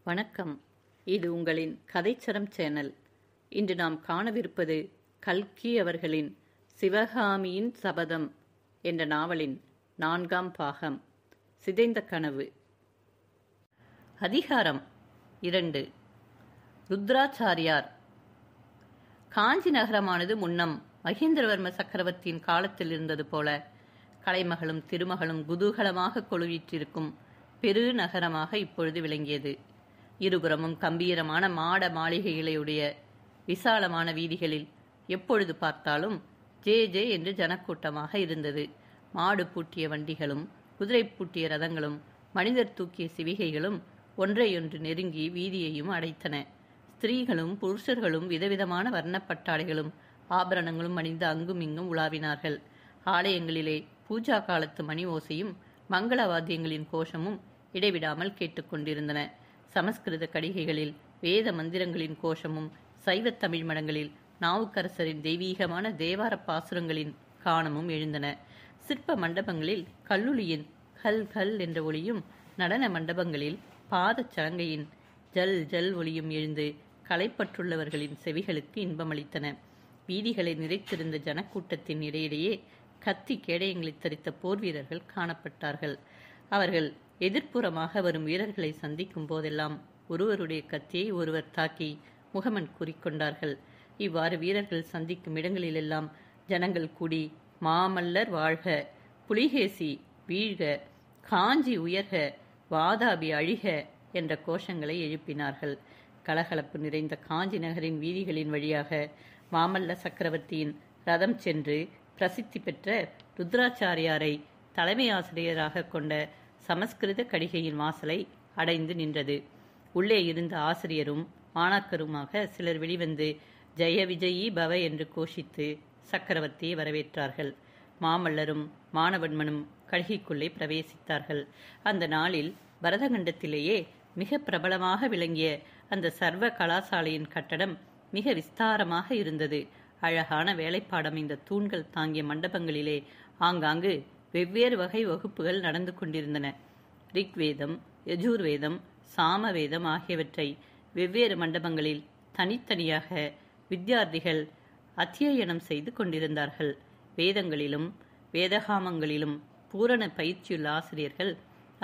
வணக்கம். இது உங்களின் கதைச்சரம் சேனல். இன்று நாம் காணவிருப்பது கல்கி அவர்களின் சிவகாமியின் சபதம் என்ற நாவலின் 4ஆம் பாகம், சிதைந்த கனவு. அதிகாரம் 2. ருத்ராச்சாரியார். காஞ்சி நகரமானது முன்னம் மகேந்திரவர்ம சக்கரவர்த்தியின் காலத்தில் இருந்தது போல கலைமகளும் திருமகளும் குதூகலமாக கொழுவிற்றிருக்கும் பெரு நகரமாக இப்பொழுது விளங்கியது. இருபுறமும் கம்பீரமான மாட மாளிகைகளையுடைய விசாலமான வீதிகளில் எப்பொழுது பார்த்தாலும் ஜே ஜே என்று ஜனக்கூட்டமாக இருந்தது. மாடு பூட்டிய வண்டிகளும் குதிரை பூட்டிய ரதங்களும் மனிதர் தூக்கிய சிவிகைகளும் ஒன்றையொன்று நெருங்கி வீதியையும் அடைத்தன. ஸ்திரீகளும் புருஷர்களும் விதவிதமான வர்ணப்பட்டாடைகளும் ஆபரணங்களும் அணிந்து அங்கும் இங்கும் உலாவினார்கள். ஆலயங்களிலே பூஜா காலத்து மணி ஓசையும் மங்களவாத்தியங்களின் கோஷமும் இடைவிடாமல் கேட்டுக்கொண்டிருந்தன. சமஸ்கிருத கடிகைகளில் வேத மந்திரங்களின் கோஷமும் சைவத் தமிழ் மடங்களில் நாவுக்கரசரின் தெய்வீகமான தேவார பாசுரங்களின் காணமும் எழுந்தன. சிற்ப மண்டபங்களில் கல்லுளியின் கல் கல் என்ற ஒளியும் நடன மண்டபங்களில் பாதச் சலங்கையின் ஜல் ஜல் ஒளியும் எழுந்து களைப்பற்றுள்ளவர்களின் செவிகளுக்கு இன்பமளித்தன. வீதிகளை நிறைத்திருந்த ஜனக்கூட்டத்தின் இடையிடையே கத்தி கேடயங்களை தரித்த போர் வீரர்கள் காணப்பட்டார்கள். அவர்கள் எதிர்ப்புறமாக வரும் வீரர்களை சந்திக்கும் போதெல்லாம் ஒருவருடைய கத்தியை ஒருவர் தாக்கி முகமன் கூறிக்கொண்டார்கள். இவ்வாறு வீரர்கள் சந்திக்கும் இடங்களிலெல்லாம் ஜனங்கள் கூடி மாமல்லர் வாழ்க, புலிகேசி வீழ்க, காஞ்சி உயர்க, வாதாபி அழிக என்ற கோஷங்களை எழுப்பினார்கள். கலகலப்பு நிறைந்த காஞ்சி நகரின் வீதிகளின் வழியாக மாமல்ல சக்கரவர்த்தியின் ரதம் சென்று பிரசித்தி பெற்ற ருத்ராச்சாரியாரை தலைமை ஆசிரியராக கொண்ட சமஸ்கிருத கடிகையின் வாசலை அடைந்து நின்றது. உள்ளே இருந்த ஆசிரியரும் மாணாக்கருமாக சிலர் வெளிவந்து ஜெய விஜயி பவ என்று கோஷித்து சக்கரவர்த்தியை வரவேற்றார்கள். மாமல்லரும் மானவன்மனும் கடிகைக்குள்ளே பிரவேசித்தார்கள். அந்த நாளில் பரதகண்டத்திலேயே மிக பிரபலமாக விளங்கிய அந்த சர்வ கலாசாலையின் கட்டடம் மிக விஸ்தாரமாக இருந்தது. அழகான வேலைப்பாடம் இந்த தூண்கள் தாங்கிய மண்டபங்களிலே ஆங்காங்கு வெவ்வேறு வகை வகுப்புகள் நடந்து கொண்டிருந்தன. ரிக்வேதம், யஜுர்வேதம், சாமவேதம் ஆகியவற்றை வெவ்வேறு மண்டபங்களில் தனித்தனியாக வித்யார்த்திகள் அத்தியனம் செய்து கொண்டிருந்தார்கள். வேதங்களிலும் வேதகாமங்களிலும் பூரண பயிற்சியுள்ள ஆசிரியர்கள்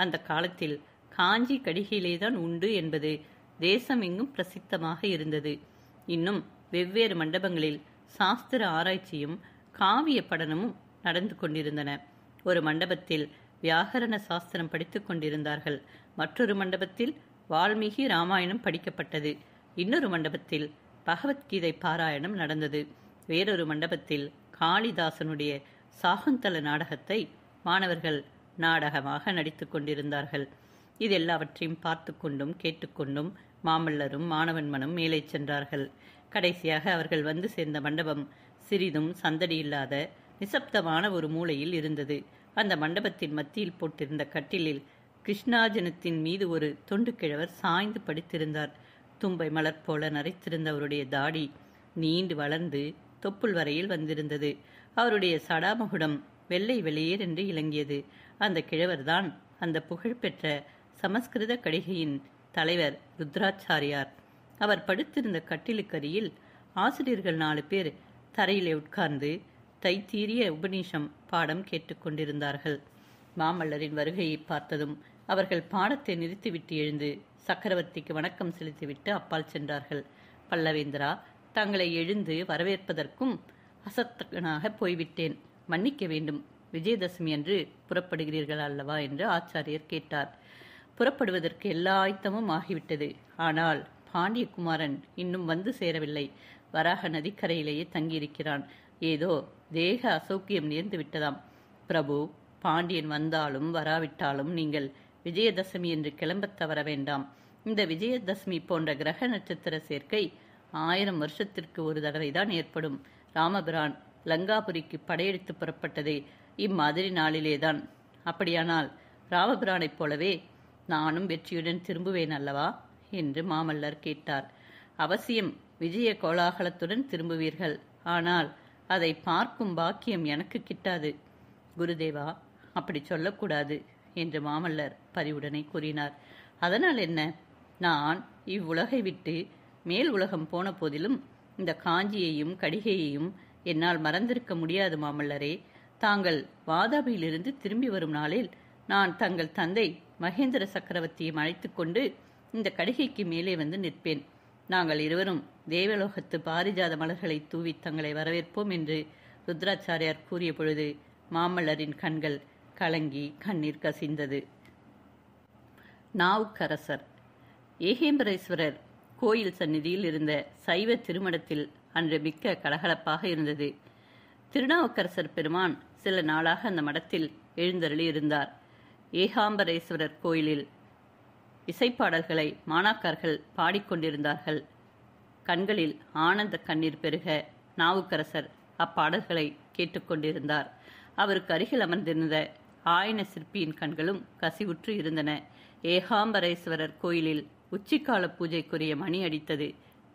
அந்த காலத்தில் காஞ்சி கடிகையிலேதான் உண்டு என்பது தேசம் எங்கும் பிரசித்தமாக இருந்தது. இன்னும் வெவ்வேறு மண்டபங்களில் சாஸ்திர ஆராய்ச்சியும் காவிய படனமும் நடந்து கொண்டிருந்தன. ஒரு மண்டபத்தில் வியாகரண சாஸ்திரம் படித்துக் கொண்டிருந்தார்கள். மற்றொரு மண்டபத்தில் வால்மீகி ராமாயணம் படிக்கப்பட்டது. இன்னொரு மண்டபத்தில் பகவத்கீதை பாராயணம் நடந்தது. வேறொரு மண்டபத்தில் காளிதாசனுடைய சாகுந்தல நாடகத்தை மாணவர்கள் நாடகமாக நடித்துக் கொண்டிருந்தார்கள். இதெல்லாவற்றையும் பார்த்து கொண்டும் கேட்டுக்கொண்டும் மாமல்லரும் மானவன்மனும் மேலே சென்றார்கள். கடைசியாக அவர்கள் வந்து சேர்ந்த மண்டபம் சிறிதும் சந்தடி இல்லாத நிசப்தமான ஒரு மூலையில் இருந்தது. அந்த மண்டபத்தின் மத்தியில் போட்டிருந்த கட்டிலில் கிருஷ்ணாஜனத்தின் மீது ஒரு தொண்டு கிழவர் சாய்ந்து படுத்திருந்தார். தும்பை மலர் போல நரைத்திருந்த அவருடைய தாடி நீண்டு வளர்ந்து தொப்புள் வரையில் வந்திருந்தது. அவருடைய சடாமகுடம் வெள்ளை வெளியேர் என்று இலங்கியது. அந்த கிழவர்தான் அந்த புகழ்பெற்ற சமஸ்கிருத கடிகையின் தலைவர் ருத்ராச்சாரியார். அவர் படுத்திருந்த கட்டிலுக்கரியில் ஆசிரியர்கள் 4 பேர் தரையிலே உட்கார்ந்து தைத்தீரிய உபநிஷம் பாடம் கேட்டுக்கொண்டிருந்தார்கள். மாமல்லரின் வருகையை பார்த்ததும் அவர்கள் பாடத்தை நிறுத்திவிட்டு எழுந்து சக்கரவர்த்திக்கு வணக்கம் செலுத்திவிட்டு அப்பால் சென்றார்கள். பல்லவேந்திரா, தங்களை எழுந்து வரவேற்பதற்கும் அசத்தனாக போய்விட்டேன், மன்னிக்க வேண்டும். விஜயதசமி அன்று புறப்படுகிறீர்கள் அல்லவா என்று ஆச்சாரியர் கேட்டார். புறப்படுவதற்கு எல்லா ஆயத்தமும் ஆகிவிட்டது. ஆனால் பாண்டியகுமாரன் இன்னும் வந்து சேரவில்லை. வராக நதிக்கரையிலேயே தங்கியிருக்கிறான். ஏதோ தேக அசௌக்கியம் நேர்ந்து விட்டதாம். பிரபு, பாண்டியன் வந்தாலும் வராவிட்டாலும் நீங்கள் விஜயதசமி என்று கிளம்பத் தவற வேண்டாம். இந்த விஜயதசமி போன்ற கிரக நட்சத்திர சேர்க்கை 1000 வருஷத்திற்கு ஒரு தடவைதான் ஏற்படும். ராமபிரான் லங்காபுரிக்கு படையெடுத்து புறப்பட்டதே இம்மாதிரி நாளிலேதான். அப்படியானால் ராமபிரானைப் போலவே நானும் வெற்றியுடன் திரும்புவேன் அல்லவா என்று மாமல்லர் கேட்டார். அவசியம் விஜய கோலாகலத்துடன் திரும்புவீர்கள். ஆனால் அதை பார்க்கும் பாக்கியம் எனக்கு கிட்டாது. குருதேவா, அப்படி சொல்லக்கூடாது என்று மாமல்லர் பரிவுடனே கூறினார். அதனால் என்ன? நான் இவ்வுலகை விட்டு மேல் உலகம் போன போதிலும் இந்த காஞ்சியையும் கடிகையையும் என்னால் மறந்திருக்க முடியாது மாமல்லரே. தாங்கள் வாதாபியிலிருந்து திரும்பி வரும் நாளில் நான் தங்கள் தந்தை மகேந்திர சக்கரவர்த்தியை அழைத்து கொண்டு இந்த கடிகைக்கு மேலே வந்து நிற்பேன். நாங்கள் இருவரும் தேவலோகத்து பாரிஜாத மலர்களை தூவி தங்களை வரவேற்போம் என்று ருத்ராச்சாரியார் கூறிய பொழுது மாமல்லரின் கண்கள் கலங்கி கண்ணீர் கசிந்தது. நாவுக்கரசர். ஏகேம்பரேஸ்வரர் கோயில் சந்நிதியில் இருந்த சைவ திருமணத்தில் அன்று மிக்க கலகலப்பாக இருந்தது. திருநாவுக்கரசர் பெருமான் சில நாளாக அந்த மடத்தில் எழுந்தருளி இருந்தார். ஏகாம்பரேஸ்வரர் கோயிலில் இசைப்பாடல்களை மாணாக்கர்கள் பாடிக்கொண்டிருந்தார்கள். கண்களில் ஆனந்த கண்ணீர் பெருக நாவுக்கரசர் அப்பாடல்களை கேட்டுக்கொண்டிருந்தார். அவருக்கு அருகில் அமர்ந்திருந்த ஆயன சிற்பியின் கண்களும் கசிவுற்று இருந்தன. ஏகாம்பரேஸ்வரர் கோயிலில் உச்சிக்கால பூஜைக்குரிய மணி அடித்தது.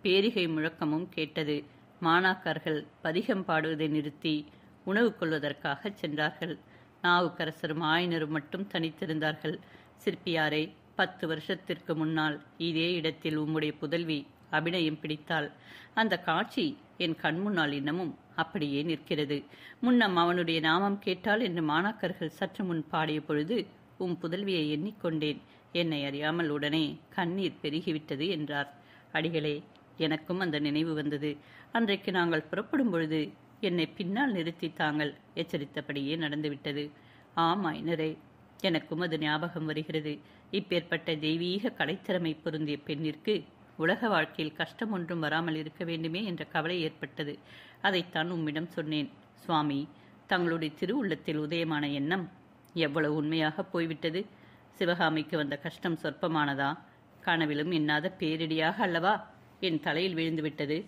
பேரிகை முழக்கமும் கேட்டது. மாணாக்கர்கள் பதிகம் பாடுவதை நிறுத்தி உணவு கொள்வதற்காக சென்றார்கள். நாவுக்கரசரும் ஆயனரும் மட்டும் தனித்திருந்தார்கள். சிற்பியாரே, 10 வருஷத்திற்கு முன்னால் இதே இடத்தில் உம்முடைய புதல்வி அபிநயம் பிடித்தாள். அந்த காட்சி என் கண்முன்னால் இன்னமும் அப்படியே நிற்கிறது. முன்னம் அவனுடைய நாமம் கேட்டால் என்று மாணாக்கர்கள் சற்று முன் பாடிய பொழுது உம் புதல்வியை எண்ணிக்கொண்டேன். என்னை அறியாமல் உடனே கண்ணீர் பெருகிவிட்டது என்றார். அடிகளே, எனக்கும் அந்த நினைவு வந்தது. அன்றைக்கு நாங்கள் புறப்படும் பொழுது என்னை பின்னால் நிறுத்தி தாங்கள் எச்சரித்தபடியே நடந்துவிட்டது. ஆம் ஐனரே, எனக்கும் அது ஞாபகம் வருகிறது. இப்பேற்பட்ட தெய்வீக கலைத்திறமை பொருந்திய பெண்ணிற்கு உலக வாழ்க்கையில் கஷ்டம் ஒன்றும் வராமல் இருக்க வேண்டுமே என்ற கவலை ஏற்பட்டது. அதைத்தான் உம்மிடம் சொன்னேன். சுவாமி, தங்களுடைய திருவுள்ளத்தில் உதயமான எண்ணம் எவ்வளவு உண்மையாக போய்விட்டது. சிவகாமிக்கு வந்த கஷ்டம் சொற்பமானதா? கனவிலும் எண்ணாத பேரிடியாக அல்லவா என் தலையில் விழுந்துவிட்டது.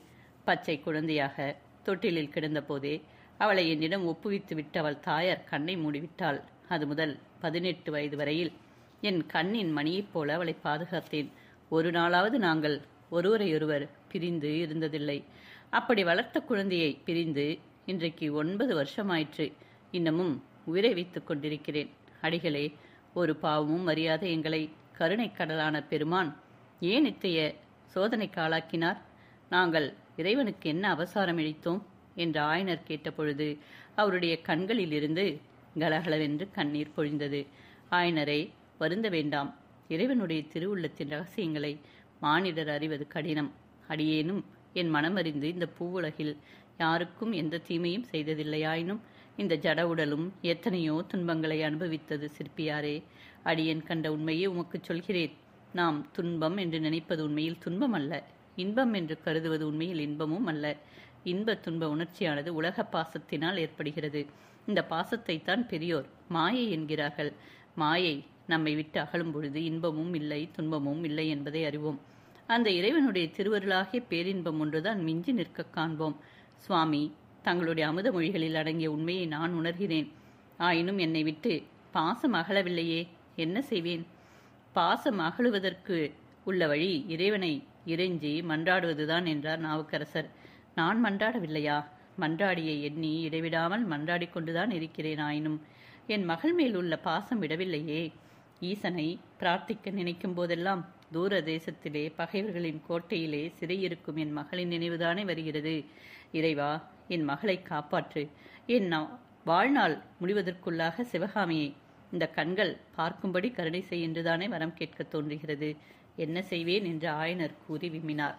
பச்சை குழந்தையாக தொட்டிலில் கிடந்த போதே அவளை என்னிடம் ஒப்புவித்து விட்டு அவள் தாயார் கண்ணை மூடிவிட்டாள். அது முதல் 18 வயது வரையில் என் கண்ணின் மணியைப் போல அவளை பாதுகாத்தேன். ஒரு நாளாவது நாங்கள் ஒருவரையொருவர் பிரிந்து இருந்ததில்லை. அப்படி வளர்த்த குழந்தையை பிரிந்து இன்றைக்கு 9 வருஷமாயிற்று. இன்னமும் உயிரை வைத்துக் கொண்டிருக்கிறேன். அடிகளே, ஒரு பாவமும் அறியாத எங்களை கருணை கடலான பெருமான் ஏன் இத்தகைய சோதனைக்கு ஆளாக்கினார்? நாங்கள் இறைவனுக்கு என்ன அபசாரம் இழைத்தோம் என்று ஆயனர் கேட்டபொழுது அவருடைய கண்களிலிருந்து கலகலவென்று கண்ணீர் பொழிந்தது. ஆயனரை, வருந்த வேண்டாம். இறைவனுடைய திருவுள்ளத்தின் ரகசியங்களை மானிடர் அறிவது கடினம். அடியேனும் என் மனமறிந்து இந்த பூவுலகில் யாருக்கும் எந்த தீமையும் செய்ததில்லையாயினும் இந்த ஜட உடலும் எத்தனையோ துன்பங்களை அனுபவித்தது. சிற்பியாரே, அடியேன் கண்ட உண்மையை உமக்கு சொல்கிறேன். நாம் துன்பம் என்று நினைப்பது உண்மையில் துன்பம் அல்ல. இன்பம் என்று கருதுவது உண்மையில் இன்பமும் அல்ல. இன்ப துன்ப உணர்ச்சியானது உலக பாசத்தினால் ஏற்படுகிறது. இந்த பாசத்தை தான் பெரியோர் மாயை என்கிறார்கள். மாயை நம்மை விட்டு அகலும் பொழுது இன்பமும் இல்லை, துன்பமும் இல்லை என்பதை அறிவோம். அந்த இறைவனுடைய திருவருளாகிய பேரின்பம் ஒன்றுதான் மிஞ்சி நிற்க காண்போம். சுவாமி, தங்களுடைய அமுத மொழிகளில் அடங்கிய உண்மையை நான் உணர்கிறேன். ஆயினும் என்னை விட்டு பாசம் அகலவில்லையே, என்ன செய்வேன்? பாசம் அகலுவதற்கு உள்ள வழி இறைவனை இறைஞ்சி மன்றாடுவதுதான் என்றார் நாவுக்கரசர். நான் மன்றாடவில்லையா? மன்றாடியை எண்ணி இடைவிடாமல் மன்றாடி கொண்டுதான் இருக்கிறேன். ஆயினும் என் மகள் மேல் உள்ள பாசம் விடவில்லையே. ஈசனை பிரார்த்திக்க நினைக்கும் போதெல்லாம் தூர தேசத்திலே பகைவர்களின் கோட்டையிலே சிறையிருக்கும் என் மகளின் நினைவுதானே வருகிறது. இறைவா, என் மகளை காப்பாற்று. என் வாழ்நாள் முடிவதற்குள்ளாக சிவகாமியை இந்த கண்கள் பார்க்கும்படி கருணை செய் என்றுதானே வரம் கேட்க தோன்றுகிறது. என்ன செய்வேன் என்று ஆயனர் கூறி விம்மினார்.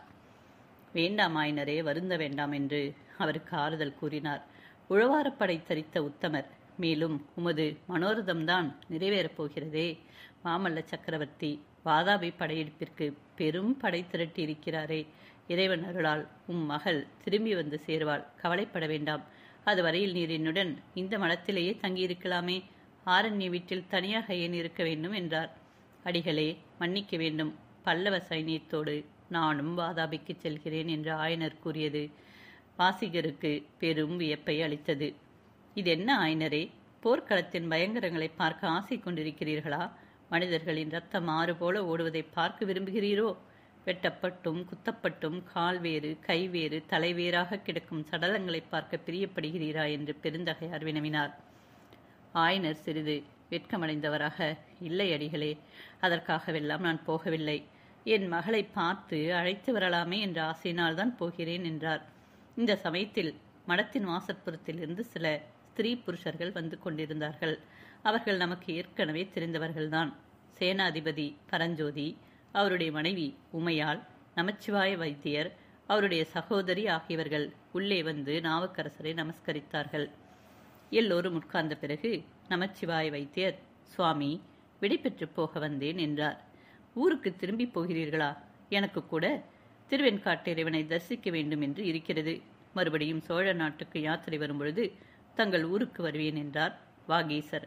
வேண்டாம் ஆயனரே, வருந்த வேண்டாம் என்று அவருக்கு ஆறுதல் கூறினார். உழவாரப்படை தரித்த உத்தமர், மேலும் உமது மனோரதம்தான் நிறைவேறப் போகிறதே. மாமல்ல சக்கரவர்த்தி வாதாபி படையெடுப்பிற்கு பெரும் படை திரட்டி இருக்கிறாரே. இறைவன் அருளால் உம் மகள் திரும்பி வந்து சேருவாள். கவலைப்பட வேண்டாம். அதுவரையில் நீர் என்னுடன் இந்த மடத்திலேயே தங்கியிருக்கலாமே. ஆரண்ய வீட்டில் தனியாக ஏன் இருக்க வேண்டும் என்றார். அடிகளே, மன்னிக்க வேண்டும். பல்லவ சைனியத்தோடு நானும் வாதாபிக்கு செல்கிறேன் என்று ஆயனர் கூறியது வாசிகருக்கு பெரும் வியப்பை அளித்தது. இது என்ன ஆயனரே, போர்க்களத்தின் பயங்கரங்களை பார்க்க ஆசை கொண்டிருக்கிறீர்களா? மனிதர்களின் ரத்தம் ஆறு போல ஓடுவதை பார்க்க விரும்புகிறீரோ? வெட்டப்பட்டும் குத்தப்பட்டும் கால் வேறு கை வேறு தலைவேறாக கிடக்கும் சடலங்களை பார்க்க பிரியப்படுகிறீரா என்று பெருந்தகையார் வினவினார். ஆயனர் சிறிது வெட்கமடைந்தவராக, இல்லை அடிகளே, அதற்காகவெல்லாம் நான் போகவில்லை. என் மகளை பார்த்து அழைத்து வரலாமே என்ற ஆசையினால் தான் போகிறேன் என்றார். இந்த சமயத்தில் மடத்தின் வாசற்புறத்தில் இருந்து சில ஸ்திரீ புருஷர்கள் வந்து கொண்டிருந்தார்கள். அவர்கள் நமக்கு ஏற்கனவே தெரிந்தவர்கள்தான். சேனாதிபதி பரஞ்சோதி, அவருடைய மனைவி உமையாள், நமச்சிவாய வைத்தியர், அவருடைய சகோதரி ஆகியவர்கள் உள்ளே வந்து நாவுக்கரசரை நமஸ்கரித்தார்கள். எல்லோரும் உட்கார்ந்த பிறகு நமச்சிவாய வைத்தியர், சுவாமி, விடைபெற்று போக வந்தேன் என்றார். ஊருக்கு திரும்பி போகிறீர்களா? எனக்கு கூட திருவெண்காட்டு இறைவனை தரிசிக்க வேண்டும் என்று இருக்கிறது. மறுபடியும் சோழ நாட்டுக்கு யாத்திரை வரும்பொழுது தங்கள் ஊருக்கு வருவேன் என்றார் வாகீசர்.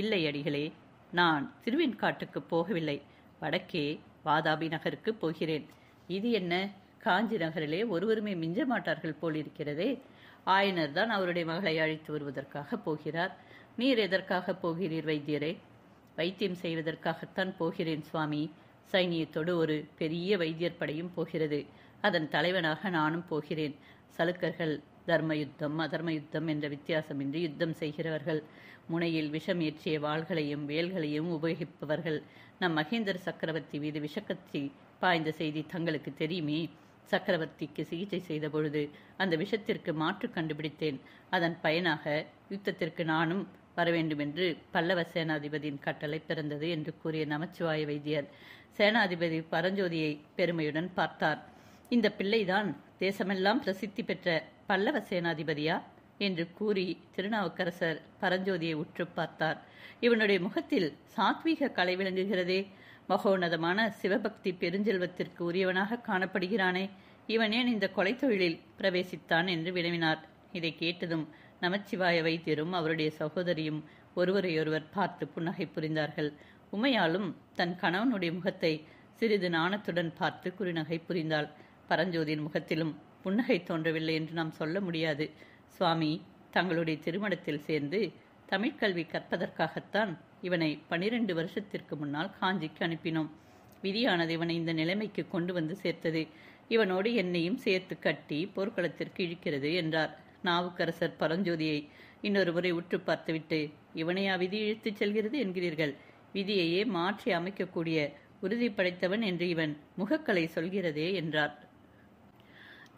இல்லை அடிகளே, நான் திருவெண்காட்டுக்கு போகவில்லை, வடக்கே வாதாபி நகருக்கு போகிறேன். இது என்ன, காஞ்சி நகரிலே ஒருவருமே மிஞ்ச மாட்டார்கள் போலிருக்கிறதே. ஆயனர் தான் அவருடைய மகளை அழைத்து வருவதற்காக போகிறார். நீர் எதற்காக போகிறீர் வைத்தியரே? வைத்தியம் செய்வதற்காகத்தான் போகிறேன் சுவாமி. சைனியத்தோடு ஒரு பெரிய வைத்தியர் படையும் போகிறது. அதன் தலைவனாக நானும் போகிறேன். சலுக்கர்கள் தர்ம யுத்தம் அதர்ம யுத்தம் என்ற வித்தியாசமின்றி யுத்தம் செய்கிறவர்கள். முனையில் விஷம் ஏற்றிய வாள்களையும் வேல்களையும் உபயோகிப்பவர்கள். நம் மகேந்திர சக்கரவர்த்தி மீது விஷக்கத்தி பாய்ந்த செய்தி தங்களுக்கு தெரியுமே. சக்கரவர்த்திக்கு சிகிச்சை செய்த பொழுது அந்த விஷத்திற்கு மாற்று கண்டுபிடித்தேன். அதன் பயனாக யுத்தத்திற்கு நானும் வரவேண்டும் என்று பல்லவ சேனாதிபதியின் கட்டளை பிறந்தது என்று கூறிய நமச்சிவாய வைத்தியர் சேனாதிபதி பரஞ்சோதியை பெருமையுடன் பார்த்தார். இந்த பிள்ளைதான் தேசமெல்லாம் பிரசித்தி பெற்ற பல்லவ சேனாதிபதியா என்று கூறி திருநாவுக்கரசர் பரஞ்சோதியை உற்று பார்த்தார். இவனுடைய முகத்தில் சாத்வீக கலை விளங்குகிறதே. மகோன்னதமான சிவபக்தி பெருஞ்செல்வத்திற்கு உரியவனாக காணப்படுகிறானே. இவன் ஏன் இந்த கொலை தொழிலில் பிரவேசித்தான் என்று வினவினார். இதை கேட்டதும் நமச்சிவாய வைத்தியரும் அவருடைய சகோதரியும் ஒருவரையொருவர் பார்த்து புன்னகை புரிந்தார்கள். உமையாலும் தன் கணவனுடைய முகத்தை சிறிது நாணத்துடன் பார்த்து குறுநகை புரிந்தாள். பரஞ்சோதியின் முகத்திலும் புன்னகை தோன்றவில்லை என்று நாம் சொல்ல முடியாது. சுவாமி, தங்களுடைய திருமணத்தில் சேர்ந்து தமிழ்கல்வி கற்பதற்காகத்தான் இவனை 12 வருஷத்திற்கு முன்னால் காஞ்சிக்கு அனுப்பினோம். விதியானது இவனை இந்த நிலைமைக்கு கொண்டு வந்து சேர்த்தது. இவனோடு என்னையும் சேர்த்து கட்டி போர்க்களத்திற்கு இழுக்கிறது என்றார். நாவுக்கரசர் பரஞ்சோதியை இன்னொரு முறை உற்று பார்த்துவிட்டு, இவனையா விதி இழுத்துச் செல்கிறது என்கிறீர்கள்? விதியையே மாற்றி அமைக்கக்கூடிய உறுதி படைத்தவன் என்று இவன் முகக்கலை சொல்கிறதே என்றார்.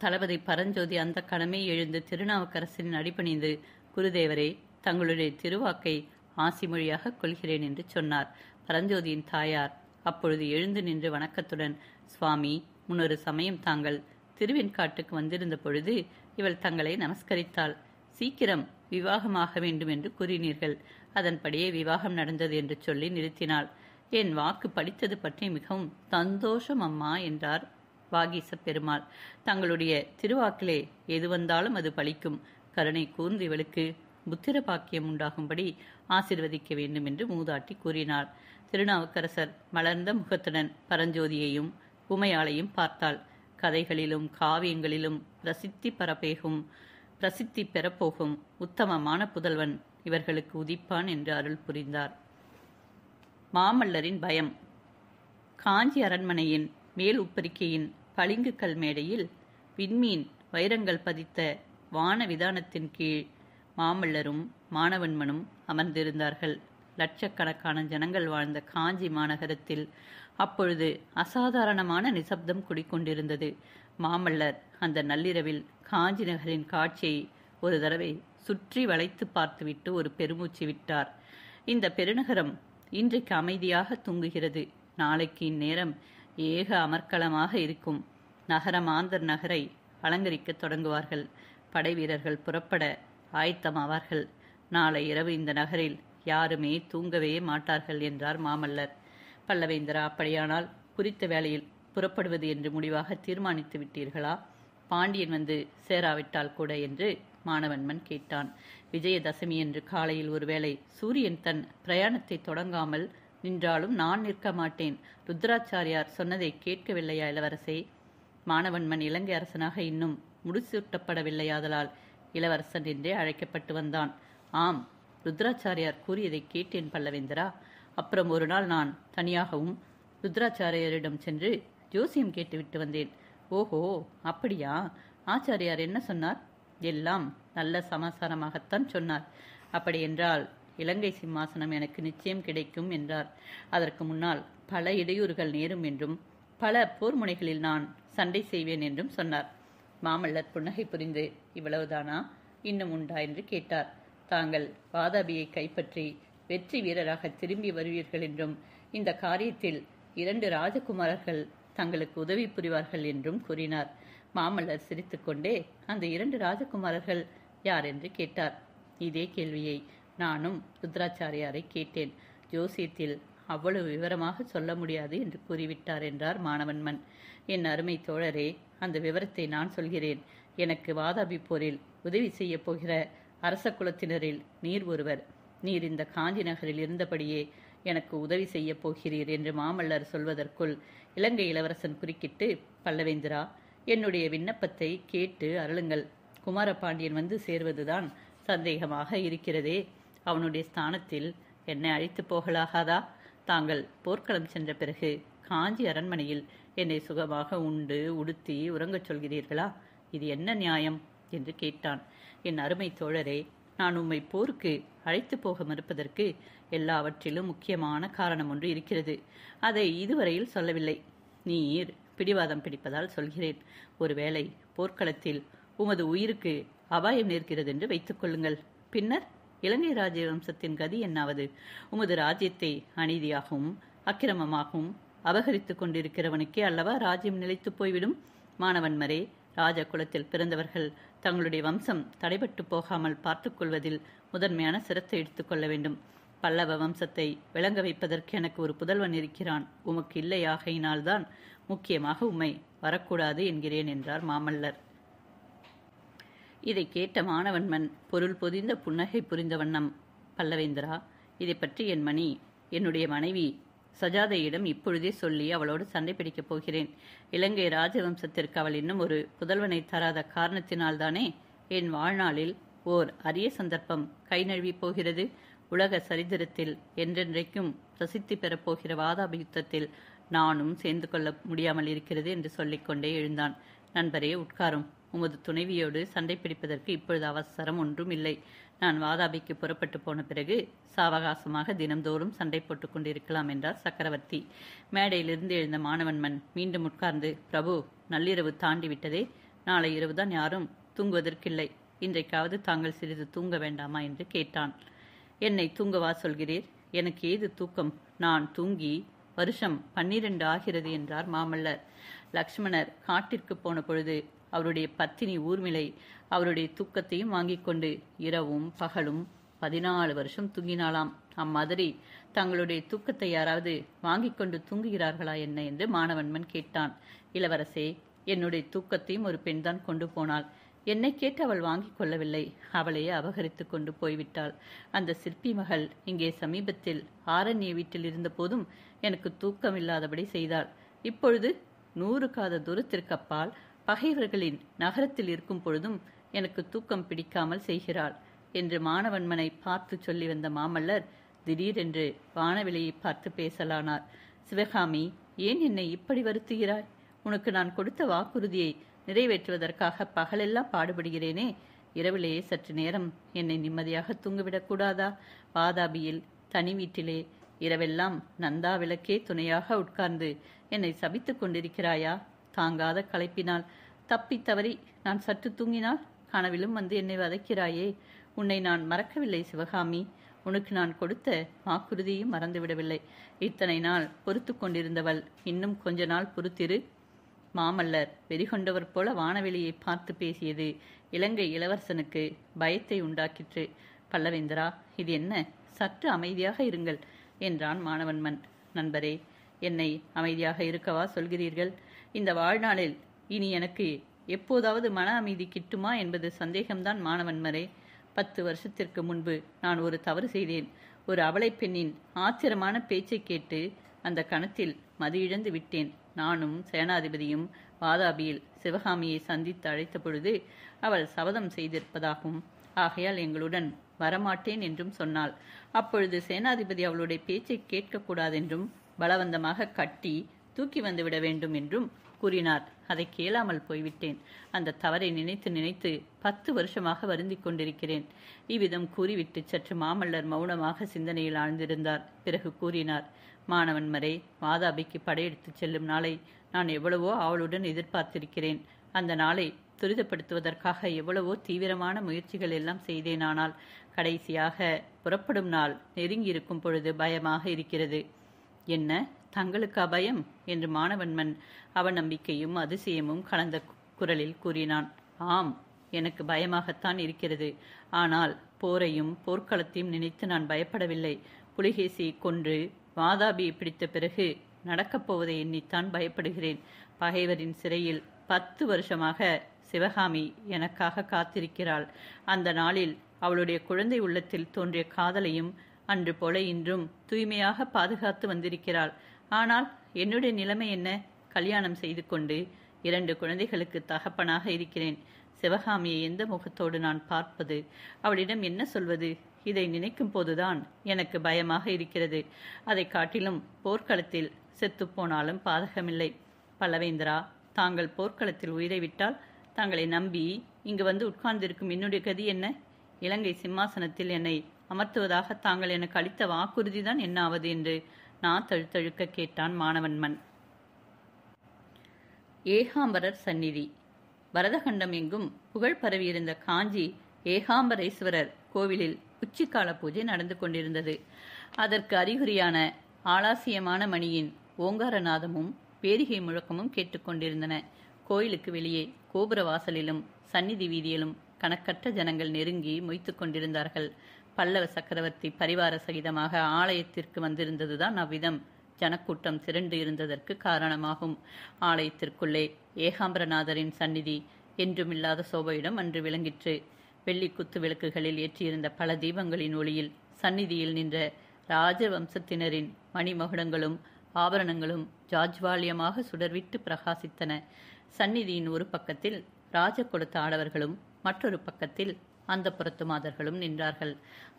தளபதி பரஞ்சோதி அந்த கணமே எழுந்து திருநாவுக்கரசரின் அடிபணிந்து, குருதேவரே, தங்களுடைய திருவாக்கை ஆசி மொழியாக கொள்கிறேன் என்று சொன்னார். பரஞ்சோதியின் தாயார் அப்பொழுது எழுந்து நின்று வணக்கத்துடன், சுவாமி, முன்னொரு சமயம் தாங்கள் திருவெண்காட்டுக்கு வந்திருந்த பொழுது இவள் தங்களை நமஸ்கரித்தாள். சீக்கிரம் விவாகமாக வேண்டும் என்று கூறினீர்கள். அதன்படியே விவாகம் நடந்தது என்று சொல்லி நிறுத்தினாள். என் வாக்கு படித்தது பற்றி மிகவும் சந்தோஷம் அம்மா என்றார் வாகீச பெருமாள். தங்களுடைய திருவாக்கிலே எது வந்தாலும் அது பலிக்கும். கருணை கூர்ந்து இவளுக்கு புத்திர பாக்கியம் உண்டாகும்படி ஆசிர்வதிக்க வேண்டும் என்று மூதாட்டி கூறினார். திருநாவுக்கரசர் மலர்ந்த முகத்துடன் பரஞ்சோதியையும் உமையாளையும் பார்த்தாள். கதைகளிலும் காவியங்களிலும் பிரசித்தி பெறப்போகும் உத்தமமான புதல்வன் இவர்களுக்கு உதிப்பான் என்று அருள் புரிந்தார். மாமல்லரின் பயம். காஞ்சி அரண்மனையின் மேல் உப்பரிக்கையின் பளிங்கு கல் மேடையில் விண்மீன் வைரங்கள் பதித்த வான விதானத்தின் கீழ் மாமல்லரும் மானவன்மனும் அமர்ந்திருந்தார்கள். லட்சக்கணக்கான ஜனங்கள் வாழ்ந்த காஞ்சி மாநகரத்தில் அப்பொழுது அசாதாரணமான நிசப்தம் குடிக்கொண்டிருந்தது. மாமல்லர் அந்த நள்ளிரவில் காஞ்சி நகரின் காட்சியை ஒரு தடவை சுற்றி வளைத்து பார்த்துவிட்டு ஒரு பெருமூச்சு விட்டார். இந்த பெருநகரம் இன்றைக்கு அமைதியாக தூங்குகிறது. நாளைக்கு இந்நேரம் ஏக அமர்க்களமாக இருக்கும். நகரமாந்தர் நகரை அலங்கரிக்க தொடங்குவார்கள். படை வீரர்கள் புறப்பட ஆயத்தமாவார்கள். நாளை இரவு இந்த நகரில் யாருமே தூங்கவே மாட்டார்கள் என்றார் மாமல்லர். பல்லவேந்திரா, அப்படியானால் குறித்த வேளையில் புறப்படுவது என்று முடிவாக தீர்மானித்து விட்டீர்களா? பாண்டியன் வந்து சேராவிட்டால் கூட என்று மானவன்மன் கேட்டான். விஜயதசமி என்று காலையில் ஒருவேளை சூரியன் தன் பிரயாணத்தை தொடங்காமல் நின்றாலும் நான் நிற்க மாட்டேன். ருத்ராச்சாரியார் சொன்னதை கேட்கவில்லையா இளவரசே? மானவன்மன் இலங்கை அரசனாக இன்னும் முடிசூட்டப்படவில்லையாதலால் இளவரசன் என்றே அழைக்கப்பட்டு வந்தான். ஆம், ருத்ராச்சாரியார் கூறியதை கேட்டேன் பல்லவேந்திரா. அப்புறம் ஒரு நாள் நான் தனியாகவும் ருத்ராச்சாரியரிடம் சென்று ஜோசியம் கேட்டுவிட்டு வந்தேன். ஓஹோ, அப்படியா? ஆச்சாரியார் என்ன சொன்னார்? எல்லாம் நல்ல சமாசாரமாகத்தான் சொன்னார். அப்படியென்றால் இலங்கை சிம்மாசனம் எனக்கு நிச்சயம் கிடைக்கும் என்றார். அதற்கு முன்னால் பல இடையூறுகள் நேரும் என்றும் பல போர் முனைகளில் நான் சண்டை செய்வேன் என்றும் சொன்னார். மாமல்லர் புன்னகை புரிந்து, இவ்வளவுதானா, இன்னும் உண்டா என்று கேட்டார். தாங்கள் வாதாபியை கைப்பற்றி வெற்றி வீரராக திரும்பி வருவீர்கள் என்றும் இந்த காரியத்தில் 2 ராஜகுமாரர்கள் தங்களுக்கு உதவி புரிவார்கள் என்றும் கூறினார். மாமல்லர் சிரித்துக்கொண்டே, அந்த 2 ராஜகுமாரர்கள் யார் என்று கேட்டார். இதே கேள்வியை நானும் ருத்ராச்சாரியாரை கேட்டேன். ஜோசியத்தில் அவ்வளவு விவரமாக சொல்ல முடியாது என்று கூறிவிட்டார் என்றார் மானவன்மன். என் அருமை தோழரே, அந்த விவரத்தை நான் சொல்கிறேன். எனக்கு வாதாபி போரில் உதவி செய்ய போகிற அரச குலத்தினரில் நீர் ஒருவர். நீர் இந்த காஞ்சி நகரில் இருந்தபடியே எனக்கு உதவி செய்ய போகிறீர் என்று மாமல்லர் சொல்வதற்குள் இலங்கை இளவரசன் குறுக்கிட்டு, பல்லவேந்திரா, என்னுடைய விண்ணப்பத்தை கேட்டு அருளுங்கள். குமாரபாண்டியன் வந்து சேர்வதுதான் சந்தேகமாக இருக்கிறதே. அவனுடைய ஸ்தானத்தில் என்னை அழைத்து போகலாகாதா? தாங்கள் போர்க்களம் சென்ற பிறகு காஞ்சி அரண்மனையில் என்னை சுகமாக உண்டு உடுத்தி உறங்கச் சொல்கிறீர்களா? இது என்ன நியாயம் என்று கேட்டான். என் அருமை தோழரே, நான் உம்மை போருக்கு அழைத்து போக மறுப்பதற்கு எல்லாவற்றிலும் முக்கியமான காரணம் ஒன்று இருக்கிறது. அதை இதுவரையில் சொல்லவில்லை. நீர் பிடிவாதம் பிடிப்பதால் சொல்கிறேன். ஒருவேளை போர்க்களத்தில் உமது உயிருக்கு அபாயம் நேர்கிறது என்று வைத்துக் கொள்ளுங்கள். பின்னர் இலங்கை ராஜவம்சத்தின் கதி என்னாவது? உமது ராஜ்யத்தை அநீதியாகவும் அக்கிரமமாகவும் அபகரித்துக் கொண்டிருக்கிறவனுக்கே அல்லவா ராஜ்யம் நிலைத்து போய்விடும். மானவன்மரே, ராஜ குலத்தில் பிறந்தவர்கள் தங்களுடைய வம்சம் தடைபட்டு போகாமல் பார்த்துக் கொள்வதில் முதன்மையான சிரத்தை எடுத்துக்கொள்ள வேண்டும். பல்லவ வம்சத்தை விளங்க வைப்பதற்கு எனக்கு ஒரு புதல்வன் இருக்கிறான். உமக்கு இல்லையாகையினால்தான் முக்கியமாக உம்மை வரக்கூடாது என்கிறேன் என்றார் மாமல்லர். இதை கேட்ட மானவன்மன் பொருள் பொதிந்த புன்னகை புரிந்த வண்ணம், பல்லவேந்திரா, இதை பற்றி என் மணி என்னுடைய மனைவி சஜாதையிடம் இப்பொழுதே சொல்லி அவளோடு சண்டை பிடிக்கப் போகிறேன். இலங்கை ராஜவம்சத்திற்கு அவள் இன்னும் ஒரு புதல்வனை தராத காரணத்தினால்தானே என் வாழ்நாளில் ஓர் அரிய சந்தர்ப்பம் கை நழுவி போகிறது. உலக சரித்திரத்தில் என்றென்றைக்கும் பிரசித்தி பெறப்போகிற வாதாபி யுத்தத்தில் நானும் சேர்ந்து கொள்ள முடியாமல் இருக்கிறது என்று சொல்லிக்கொண்டே எழுந்தான். நண்பரே, உட்காரும். உமது துணைவியோடு சண்டை பிடிப்பதற்கு இப்பொழுது அவசரம் ஒன்றும் இல்லை. நான் வாதாபிக்கு புறப்பட்டு போன பிறகு சாவகாசமாக தினம்தோறும் சண்டை போட்டுக் கொண்டிருக்கலாம் என்றார் சக்கரவர்த்தி. மேடையிலிருந்து எழுந்த மானவன்மன் மீண்டும் உட்கார்ந்து, பிரபு, நள்ளிரவு தாண்டி விட்டதே. நாளை இரவுதான் யாரும் தூங்குவதற்கில்லை. இன்றைக்காவது தாங்கள் சிறிது தூங்க வேண்டாமா என்று கேட்டான். என்னை தூங்கவா சொல்கிறீர்? எனக்கு ஏது தூக்கம்? நான் தூங்கி வருஷம் 12 ஆகிறது என்றார் மாமல்லர். லக்ஷ்மணர் காட்டிற்கு போன பொழுது அவருடைய பத்தினி ஊர்மிளை அவருடைய தூக்கத்தையும் வாங்கிக் கொண்டு இரவும் பகலும் 14 வருஷம் தூங்கினாளாம். அம்மாதிரி தங்களுடைய தூக்கத்தை யாராவது வாங்கிக் கொண்டு தூங்குகிறார்களா என்ன என்று மானவன்மன் கேட்டான். இளவரசே, என்னுடைய தூக்கத்தையும் ஒரு பெண்தான் கொண்டு போனாள். என்னை கேட்டு அவள் வாங்கிக் கொள்ளவில்லை. அவளையே அபகரித்து கொண்டு போய்விட்டாள். அந்த சிற்பி மகள் இங்கே சமீபத்தில் ஆரண்ய வீட்டில் இருந்த போதும் எனக்கு தூக்கம் இல்லாதபடி செய்தாள். இப்பொழுது 100 காத தூரத்திற்கு அப்பால் பகைவர்களின் நகரத்தில் இருக்கும் பொழுதும் எனக்கு தூக்கம் பிடிக்காமல் செய்கிறாள் என்று மானவன்மனை பார்த்து சொல்லி வந்த மாமல்லர் திடீரென்று வானவெளியை பார்த்து பேசலானார். சிவகாமி, ஏன் என்னை இப்படி வருத்துகிறாய்? உனக்கு நான் கொடுத்த வாக்குறுதியை நிறைவேற்றுவதற்காக பகலெல்லாம் பாடுபடுகிறேனே. இரவிலேயே சற்று நேரம் என்னை நிம்மதியாக தூங்கிவிடக்கூடாதா? வாதாபியில் தனி வீட்டிலே இரவெல்லாம் நந்தா விளக்கே துணையாக உட்கார்ந்து என்னை சபித்துக் கொண்டிருக்கிறாயா? தாங்காத களைப்பினால் தப்பி தவறி நான் சற்று தூங்கினால் கனவிலும் வந்து என்னை வதைக்கிறாயே. உன்னை நான் மறக்கவில்லை சிவகாமி. உனக்கு நான் கொடுத்த வாக்குறுதியும் மறந்துவிடவில்லை. இத்தனை நாள் பொறுத்து கொண்டிருந்தவள் இன்னும் கொஞ்ச நாள் பொறுத்திரு. மாமல்லர் வெறிகொண்டவர் போல வானவெளியை பார்த்து பேசியது இலங்கை இளவரசனுக்கு பயத்தை உண்டாக்கிற்று. பல்லவேந்திரா, இது என்ன? சற்று அமைதியாக இருங்கள் என்றான் மானவன்மன். நண்பரே, என்னை அமைதியாக இருக்கவா சொல்கிறீர்கள்? இந்த வாழ்நாளில் இனி எனக்கு எப்போதாவது மன அமைதி கிட்டுமா என்பது சந்தேகம்தான் மானவன்மரே. 10 வருஷத்திற்கு முன்பு நான் ஒரு தவறு செய்தேன். ஒரு அவலை பெண்ணின் ஆத்திரமான பேச்சை கேட்டு அந்த கணத்தில் மதியிழந்து விட்டேன். நானும் சேனாதிபதியும் வாதாபியில் சிவகாமியை சந்தித்து அழைத்த பொழுது அவள் சபதம் செய்திருப்பதாகவும் ஆகையால் எங்களுடன் வரமாட்டேன் என்றும் சொன்னாள். அப்பொழுது சேனாதிபதி அவளுடைய பேச்சை கேட்கக்கூடாதென்றும் பலவந்தமாக கட்டி தூக்கி வந்துவிட வேண்டும் என்றும் கூறினார். அதை கேளாமல் போய்விட்டேன். அந்த தவறை நினைத்து நினைத்து 10 வருஷமாக வருந்திக் கொண்டிருக்கிறேன். இவ்விதம் கூறிவிட்டு சற்று மாமல்லர் மௌனமாக சிந்தனையில் ஆழ்ந்திருந்தார். பிறகு கூறினார், மாணவன்மரே, வாதாபிக்கு படையெடுத்துச் செல்லும் நாளை நான் எவ்வளவோ ஆவலுடன் எதிர்பார்த்திருக்கிறேன். அந்த நாளை துரிதப்படுத்துவதற்காக எவ்வளவோ தீவிரமான முயற்சிகள் எல்லாம் செய்தேனானால் கடைசியாக புறப்படும் நாள் நெருங்கியிருக்கும் பொழுது பயமாக இருக்கிறது. என்ன, தங்களுக்கு அபயம் என்று மாணவன்மன் அவநம்பிக்கையும் அதிசயமும் கலந்த குரலில் கூறினான். ஆம், எனக்கு பயமாகத்தான் இருக்கிறது. ஆனால் போரையும் போர்க்களத்தையும் நினைத்து நான் பயப்படவில்லை. புலிகேசியை கொன்று வாதாபியை பிடித்த பிறகு நடக்கப் போவதை எண்ணித்தான் பயப்படுகிறேன். பகைவரின் சிறையில் 10 வருஷமாக சிவகாமி எனக்காக காத்திருக்கிறாள். அந்த நாளில் அவளுடைய குழந்தை உள்ளத்தில் தோன்றிய காதலையும் அன்று போல இன்றும் தூய்மையாக பாதுகாத்து வந்திருக்கிறாள். ஆனால் என்னுடைய நிலைமை என்ன? கல்யாணம் செய்து கொண்டு 2 குழந்தைகளுக்கு தகப்பனாக இருக்கிறேன். சிவகாமியை எந்த முகத்தோடு நான் பார்ப்பது? அவளிடம் என்ன சொல்வது? இதை நினைக்கும் போதுதான் எனக்கு பயமாக இருக்கிறது. அதை காட்டிலும் போர்க்களத்தில் செத்துப்போனாலும் பாதகமில்லை. பல்லவேந்திரா, தாங்கள் போர்க்களத்தில் உயிரை விட்டால் தாங்களை நம்பி இங்கு வந்து உட்கார்ந்திருக்கும் என்னுடைய கதி என்ன? இலங்கை சிம்மாசனத்தில் என்னை அமர்த்துவதாக தாங்கள் எனக்கு அளித்த வாக்குறுதிதான் என்ன ஆவது என்று நான் தழுத்தழுக்க கேட்டான் மாணவன்மன். ஏகாம்பரர் சந்நிதி. பரதகண்டம் எங்கும் புகழ் பரவியிருந்த காஞ்சி ஏகாம்பரேஸ்வரர் கோவிலில் உச்சிக்கால பூஜை நடந்து கொண்டிருந்தது. அதற்கு அறிகுறியான ஆலாசியமான மணியின் ஓங்காரநாதமும் பேரிகை முழக்கமும் கேட்டுக்கொண்டிருந்தன. கோயிலுக்கு வெளியே கோபுர வாசலிலும் சந்நிதி வீதியிலும் கணக்கற்ற ஜனங்கள் நெருங்கி மொய்த்து கொண்டிருந்தார்கள். பல்லவ சக்கரவர்த்தி பரிவார சகிதமாக ஆலயத்திற்கு வந்திருந்ததுதான் அவ்விதம் ஜனக்கூட்டம் திரண்டு இருந்ததற்கு காரணமாகும். ஆலயத்திற்குள்ளே ஏகாம்பரநாதரின் சந்நிதி என்றுமில்லாத சோபையிடம் அன்று விளங்கிற்று. வெள்ளி குத்து விளக்குகளில் ஏற்றியிருந்த பல தீபங்களின் ஒளியில் சந்நிதியில் நின்ற ராஜவம்சத்தினரின் மணிமகுடங்களும் ஆபரணங்களும் ஜாஜ்வாலியமாக சுடர்விட்டு பிரகாசித்தன. சந்நிதியின் ஒரு பக்கத்தில் ராஜ கொடுத்த ஆடவர்களும் மற்றொரு பக்கத்தில் அந்த புறத்து மாதர்களும் நின்றார்கள்.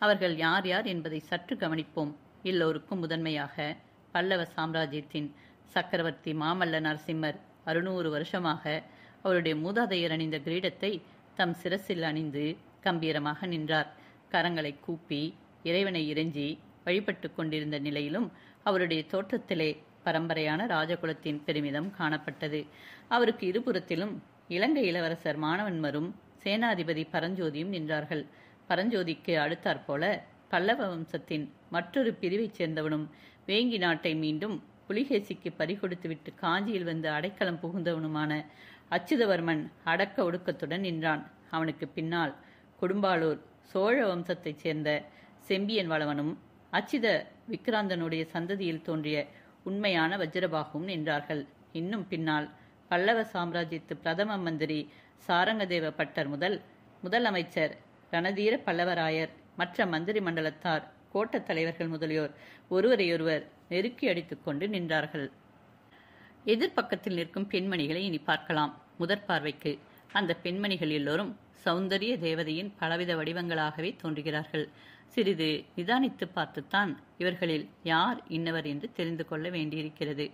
அவர்கள் யார் யார் என்பதை சற்று கவனிப்போம். எல்லோருக்கும் முதன்மையாக பல்லவ சாம்ராஜ்யத்தின் சக்கரவர்த்தி மாமல்ல நரசிம்மர் 600 வருஷமாக அவருடைய மூதாதையர் அணிந்த கிரீடத்தை தம் சிரசில் அணிந்து கம்பீரமாக நின்றார். கரங்களை கூப்பி இறைவனை இறைஞ்சி வழிபட்டு கொண்டிருந்த நிலையிலும் அவருடைய தோற்றத்திலே பரம்பரையான ராஜகுலத்தின் பெருமிதம் காணப்பட்டது. அவருக்கு இருபுறத்திலும் இலங்கை இளவரசர் மானவன்மரும் சேனாதிபதி பரஞ்சோதியும் நின்றார்கள். பரஞ்சோதிக்கு அடுத்தாற்போல பல்லவ வம்சத்தின் மற்றொரு பிரிவைச் சேர்ந்தவனும் வேங்கி நாட்டை மீண்டும் புலிகேசிக்கு பறிகொடுத்துவிட்டு காஞ்சியில் வந்து அடைக்கலம் புகுந்தவனுமான அச்சுதவர்மன் அடக்க ஒடுக்கத்துடன் நின்றான். அவனுக்கு பின்னால் கொடும்பாளூர் சோழ வம்சத்தைச் சேர்ந்த செம்பியன் வளவனும் அச்சித விக்ராந்தனுடைய சந்ததியில் தோன்றிய உண்மையான வஜ்ரபாகுவும் நின்றார்கள். இன்னும் பின்னால் பல்லவ சாம்ராஜ்யத்து பிரதம மந்திரி சாரங்கதேவ பட்டர் முதல் அமைச்சர் ரணதீர பல்லவராயர், மற்ற மந்திரி மண்டலத்தார், கோட்டத் தலைவர்கள் முதலியோர் ஒருவரையொருவர் நெருக்கி அடித்துக் கொண்டு நின்றார்கள். எதிர்பக்கத்தில் நிற்கும் பெண்மணிகளை இனி பார்க்கலாம். முதற் பார்வைக்கு அந்த பெண்மணிகள் எல்லோரும் சௌந்தரிய தேவதையின் பலவித வடிவங்களாகவே தோன்றுகிறார்கள். சிறிது நிதானித்து பார்த்துத்தான் இவர்களில் யார் இன்னவர் என்று தெரிந்து கொள்ள வேண்டியிருக்கிறது.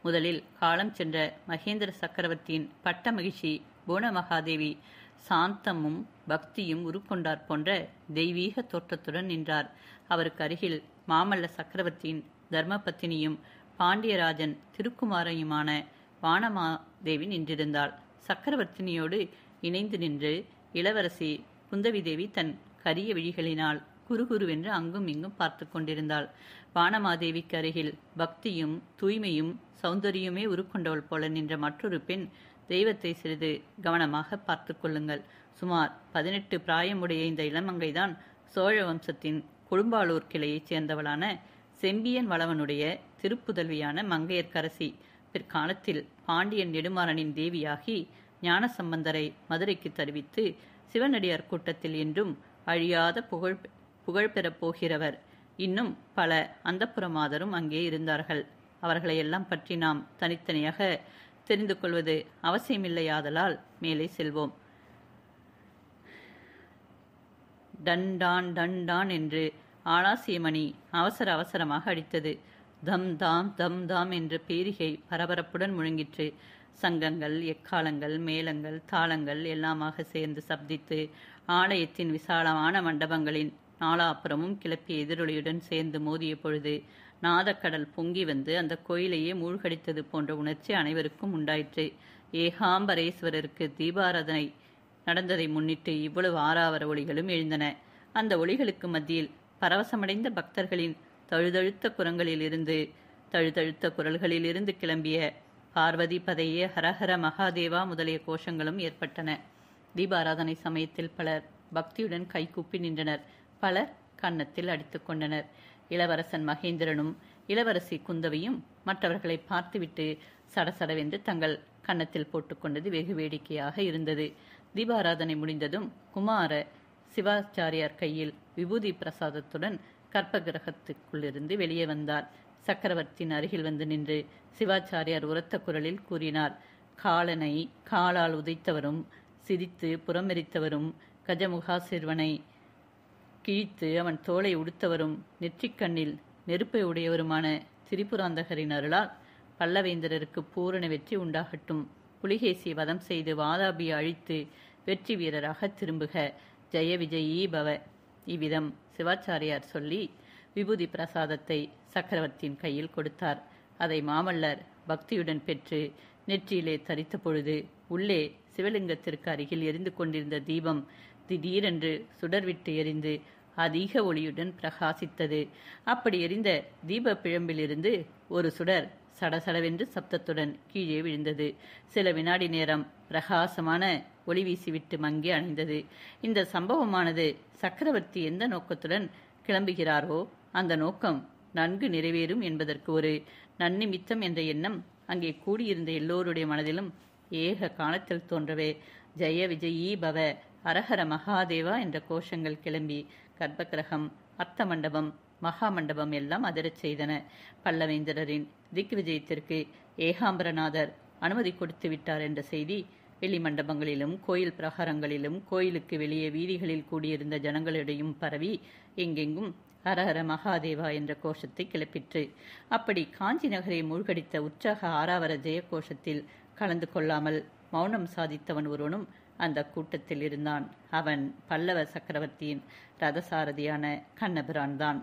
முதலில் காலம் சென்ற மகேந்திர சக்கரவர்த்தியின் பட்ட மகிழ்ச்சி புவனமகாதேவி சாந்தமும் பக்தியும் உருக்கொண்டார் போன்ற தெய்வீக தோற்றத்துடன் நின்றார். அவருக்கு அருகில் மாமல்ல சக்கரவர்த்தியின் தர்மபத்தினியும் பாண்டியராஜன் திருக்குமாரையுமான வானமாதேவி நின்றிருந்தாள். சக்கரவர்த்தினியோடு இணைந்து நின்று இளவரசி குந்தவி தேவி தன் கரிய விழிகளினால் குறுகுருவென்று அங்கும் இங்கும் பார்த்து கொண்டிருந்தாள். வானமாதேவிக்கு அருகில் பக்தியும் தூய்மையும் சௌந்தரியமே உருக்கொண்டவள் போல நின்ற மற்றொரு பெண் தெய்வத்தை சிறிது கவனமாக பார்த்து கொள்ளுங்கள். சுமார் 18 பிராயமுடைய இந்த இளமங்கைதான் சோழ வம்சத்தின் கொடும்பாளூர் கிளையைச் சேர்ந்தவளான செம்பியன் வளவனுடைய திருப்புதல்வியான மங்கையர்க்கரசி. பிற்காலத்தில் பாண்டியன் நெடுமாறனின் தேவியாகி ஞானசம்பந்தரை மதுரைக்கு தருவித்து சிவனடியார் கூட்டத்தில் என்றும் அழியாத புகழ் பெறப் போகிறவர். இன்னும் பல அந்தப்புற மாதரும் அங்கே இருந்தார்கள். அவர்களையெல்லாம் பற்றி நாம் தனித்தனியாக தெரிந்து கொள்வது அவசியமில்லையாதலால் மேலே செல்வோம். டன் டான் டன் டான் என்று ஆலாசியமணி அவசர அவசரமாக அடித்தது. தம் தாம் தம் தாம் என்ற பேரிகை பரபரப்புடன் முழங்கிற்று. சங்கங்கள், எக்காலங்கள், மேளங்கள், தாளங்கள் எல்லாமாக சேர்ந்து சப்தித்து ஆலயத்தின் விசாலமான மண்டபங்களின் நாலாப்புறமும் கிளப்பிய எதிரொலியுடன் சேர்ந்து மோதிய பொழுது நாதக்கடல் பொங்கி வந்து அந்த கோயிலையே மூழ்கடித்தது போன்ற உணர்ச்சி அனைவருக்கும் உண்டாயிற்று. ஏகாம்பரேஸ்வரருக்கு தீபாராதனை நடந்ததை முன்னிட்டு இவ்வளவு ஆறாவர ஒலிகளும் எழுந்தன. அந்த ஒலிகளுக்கு மத்தியில் பரவசமடைந்த பக்தர்களின் தழுதழுத்த குரல்களிலிருந்து கிளம்பிய பார்வதி பதையே ஹரஹர மகாதேவா முதலிய கோஷங்களும் ஏற்பட்டன. தீபாராதனை சமயத்தில் பலர் பக்தியுடன் கைகூப்பி நின்றனர். பலர் கன்னத்தில் அடித்துக் கொண்டனர். இளவரசன் மகேந்திரனும் இளவரசி குந்தவையும் மற்றவர்களை பார்த்துவிட்டு சடசடவென்று தங்கள் கன்னத்தில் போட்டுக்கொண்டது வெகு வேடிக்கையாக இருந்தது. தீபாராதனை முடிந்ததும் குமார சிவாச்சாரியார் கையில் விபூதி பிரசாதத்துடன் கற்ப கிரகத்துக்குள்ளிருந்து வெளியே வந்தார். சக்கரவர்த்தியின் அருகில் வந்து நின்று சிவாச்சாரியார் உரத்த குரலில் கூறினார். காலனை காலால் உதைத்தவரும் சிரித்து புறமெரித்தவரும் கஜமுகாசிர்வனை கிழித்து அவன் தோலை உடுத்தவரும் நெற்றிக்கண்ணில் நெருப்பை உடையவருமான திரிபுராந்தகரின் அருளால் பல்லவேந்திரருக்கு பூரண வெற்றி உண்டாகட்டும். புலிகேசி வதம் செய்து வாதாபியை அழித்து வெற்றி வீரராக திரும்புக. ஜெய விஜயீ பவ. இவ்விதம் சிவாச்சாரியார் சொல்லி விபூதி பிரசாதத்தை சக்கரவர்த்தியின் கையில் கொடுத்தார். அதை மாமல்லர் பக்தியுடன் பெற்று நெற்றியிலே தரித்த பொழுது உள்ளே சிவலிங்கத்திற்கு அருகில் எரிந்து கொண்டிருந்த தீபம் திடீரென்று சுடர்விட்டு எரிந்து அதிக ஒளியுடன் பிரகாசித்தது. அப்படி எரிந்த தீப பிழம்பிலிருந்து ஒரு சுடர் சடசடவென்று சப்தத்துடன் கீழே விழுந்தது. சில வினாடி நேரம் பிரகாசமான ஒளி வீசிவிட்டு மங்கி அணைந்தது. இந்த சம்பவமானது சக்கரவர்த்தி எந்த நோக்கத்துடன் கிளம்புகிறாரோ அந்த நோக்கம் நன்கு நிறைவேறும் என்பதற்கு ஒரு நன்னிமித்தம் என்ற எண்ணம் அங்கே கூடியிருந்த எல்லோருடைய மனதிலும் ஏக காலத்தில் தோன்றவே ஜெய விஜயீ பவ அரஹர மகாதேவா என்ற கோஷங்கள் கிளம்பி கர்ப்பகிரகம், அர்த்த மண்டபம், மகா மண்டபம் எல்லாம் அதிரச் செய்தன. பல்லவேந்திரரின் திக் விஜயத்திற்கு ஏகாம்பரநாதர் அனுமதி கொடுத்து விட்டார் என்ற செய்தி வெளி மண்டபங்களிலும் கோயில் பிரகாரங்களிலும் கோயிலுக்கு வெளியே வீதிகளில் கூடியிருந்த ஜனங்களிடையும் பரவி எங்கெங்கும் ஹரஹர மகாதேவா என்ற கோஷத்தை கிளப்பிற்று. அப்படி காஞ்சி நகரை மூழ்கடித்த உற்சாக ஆறாவர ஜெய கோஷத்தில் கலந்து கொள்ளாமல் மௌனம் சாதித்தவன் ஒருவனும் அந்த கூட்டத்தில் இருந்தான். அவன் பல்லவ சக்கரவர்த்தியின் ரதசாரதியான கண்ணபிரான் தான்.